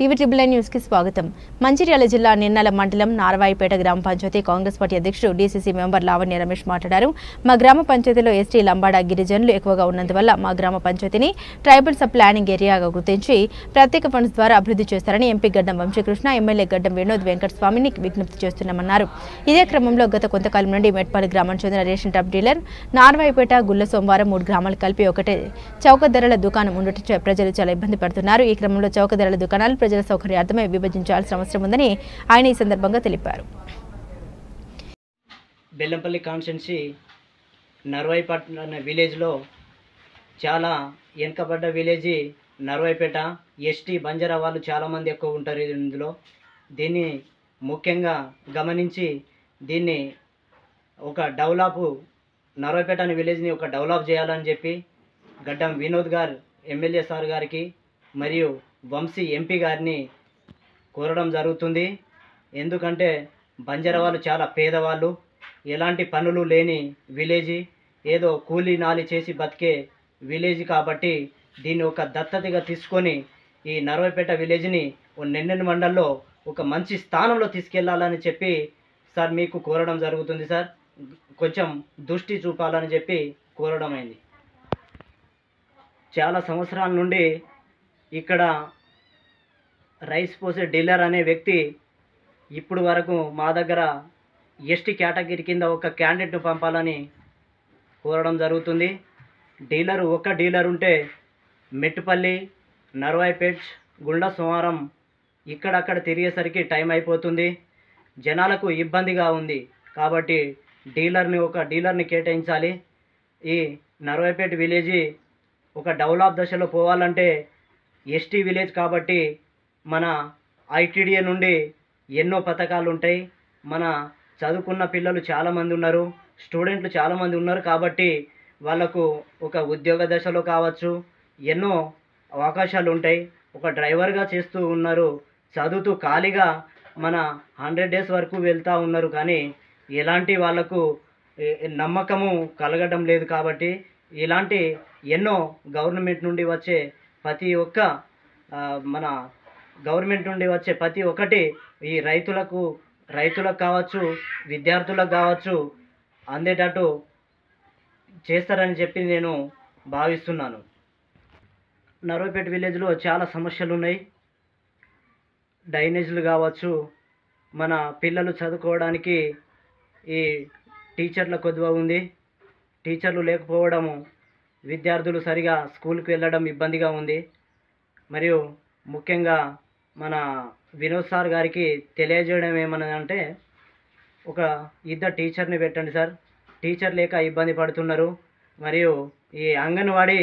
TV triple news కి స్వాగతం. మంచిర్యాల జిల్లా నిర్నల మండలం నారవాయిపేట గ్రామ పంచాయతీ కాంగ్రెస్ పార్టీ అధ్యక్షుడు డీసీసీ మెంబర్ లావణ్య రమేష్ మాట్లాడారు. మా గ్రామ పంచాయతీలో ఎస్టీ లంబాడ గిరిజనులు ఎక్కువగా ఉన్నందువల్ల మా గ్రామ పంచాయతీని ట్రైబల్ సబ్ ప్లానింగ్ ఏరియాగా గుర్తించి ప్రత్యేక ఫండ్స్ ద్వారా అభివృద్ధి చేస్తారని ఎంపీ గడ్డం వంశీకృష్ణ, ఎమ్మెల్యే గడ్డం వినోద్ వెంకట స్వామిని విజ్ఞప్తి చేస్తున్నామన్నారు. ఇదే క్రమంలో గత కొంతకాలం నుండి మెట్పల్లి గ్రామానికి చెందిన రేషన్ టాప్ డీలర్ నారవాయిపేట గుల్ల సోమవారం 3 గ్రామాలు కలిపి ఒకటే చౌక ధరల దుకాణం ఉండటం ప్రజలు చాలా ఇబ్బంది పడుతున్నారు. ఈ క్రమంలో చౌక ధరల దుకాణాలు ప్రజల సౌకర్యార్థమే విభజించాల్సిన అవసరం ఉందని ఆయన ఈ సందర్భంగా తెలిపారు. బెల్లంపల్లి కాన్స్టిట్యున్సీ నర్వాయిపేట అనే విలేజ్లో చాలా వెనుకబడ్డ విలేజ్ నర్వాయిపేట. ఎస్టీ బంజారా వాళ్ళు చాలామంది ఎక్కువ ఉంటారు ఇందులో. దీన్ని ముఖ్యంగా గమనించి దీన్ని ఒక డెవలప్ నర్వాయిపేట అనే విలేజ్ని ఒక డెవలప్ చేయాలని చెప్పి గడ్డం వినోద్ గారు ఎమ్మెల్యే సార్ గారికి మరియు వంశీ ఎంపీ గారిని కోరడం జరుగుతుంది. ఎందుకంటే బంజారా వాళ్ళు చాలా పేదవాళ్ళు, ఎలాంటి పనులు లేని విలేజ్, ఏదో కూలీ నాలి చేసి బతికే విలేజ్ కాబట్టి దీన్ని ఒక దత్తతగా తీసుకొని ఈ నర్వాయిపేట విలేజ్ని నెన్నెన్ మండల్లో ఒక మంచి స్థానంలో తీసుకెళ్లాలని చెప్పి సార్ మీకు కోరడం జరుగుతుంది. సార్ కొంచెం దృష్టి చూపాలని చెప్పి కోరడం అయింది. చాలా సంవత్సరాల నుండి ఇక్కడ రైస్ పోసే డీలర్ అనే వ్యక్తి ఇప్పుడు వరకు మా దగ్గర ఎస్టీ కేటగిరీ కింద ఒక క్యాండిడేట్ను పంపాలని కోరడం జరుగుతుంది. ఒక డీలర్ ఉంటే మెట్టుపల్లి, నర్వాయిపేట్, గుండా సోమవారం ఇక్కడక్కడ తిరిగేసరికి టైం అయిపోతుంది. జనాలకు ఇబ్బందిగా ఉంది కాబట్టి ఒక డీలర్ని కేటాయించాలి. ఈ నర్వాయిపేట విలేజ్ ఒక డెవలప్ దశలో పోవాలంటే ఎస్టీ విలేజ్ కాబట్టి మన ఐటీడీఏ నుండి ఎన్నో పథకాలు ఉంటాయి. మన చదువుకున్న పిల్లలు చాలామంది ఉన్నారు, స్టూడెంట్లు చాలామంది ఉన్నారు కాబట్టి వాళ్ళకు ఒక ఉద్యోగ దశలో కావచ్చు ఎన్నో అవకాశాలు ఉంటాయి. ఒక డ్రైవర్గా చేస్తూ ఉన్నారు, చదువుతూ ఖాళీగా మన 100 days వరకు వెళ్తూ ఉన్నారు. కానీ ఎలాంటి వాళ్ళకు నమ్మకము కలగడం లేదు. కాబట్టి ఇలాంటి ఎన్నో గవర్నమెంట్ నుండి వచ్చే ప్రతి ఒక్కటి ఈ రైతులకు కావచ్చు, విద్యార్థులకు కావచ్చు అందేటట్టు చేస్తారని చెప్పి నేను భావిస్తున్నాను. నర్వాయిపేట విలేజ్లో చాలా సమస్యలు ఉన్నాయి. డ్రైనేజీలు కావచ్చు, మన పిల్లలు చదువుకోవడానికి ఈ టీచర్ల కొదువ ఉంది. టీచర్లు లేకపోవడము, విద్యార్థులు సరిగా స్కూల్కి వెళ్ళడం ఇబ్బందిగా ఉంది. మరియు ముఖ్యంగా మన వినోద్ సార్ గారికి తెలియజేయడం ఏమన్నదంటే ఒక 2 టీచర్ని పెట్టండి సార్, టీచర్ లేక ఇబ్బంది పడుతున్నారు. మరియు ఈ అంగన్వాడీ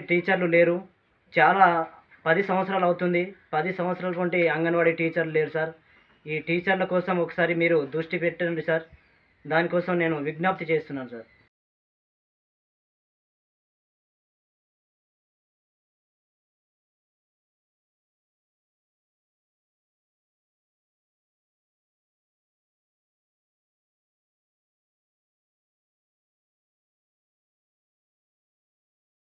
టీచర్లు లేరు. చాలా 10 సంవత్సరాలు అవుతుంది, 10 సంవత్సరాల నుండి అంగన్వాడీ టీచర్లు లేరు సార్. ఈ టీచర్ల కోసం ఒకసారి మీరు దృష్టి పెట్టండి సార్. దానికోసం నేను విజ్ఞప్తి చేస్తున్నాను సార్.